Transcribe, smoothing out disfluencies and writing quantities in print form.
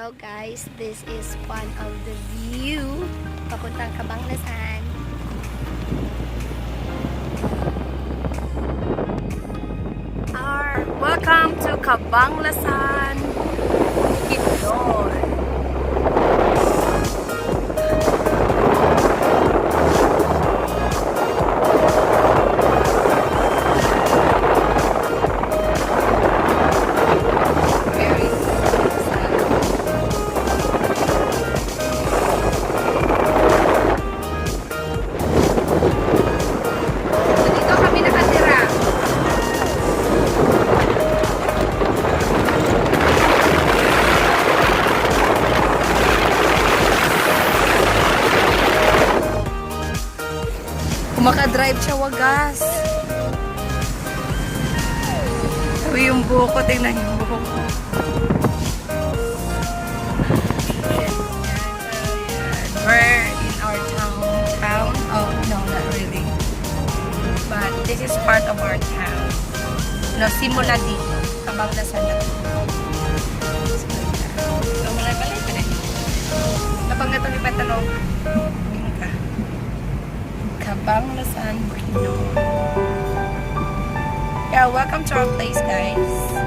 Hello guys, this is one of the view papuntang Cabanglasan. Welcome to Cabanglasan View. Maka-drive siya wagas. Sabi yung buhok ko, tingnan yung buhok ko. We're in our town. Oh, no, not really. But this is part of our town. No, simula dito. Cabanglasan na. So, malay pala ito eh. Napang ito ni Patanong. Cabanglasan View. Yeah, welcome to our place, guys.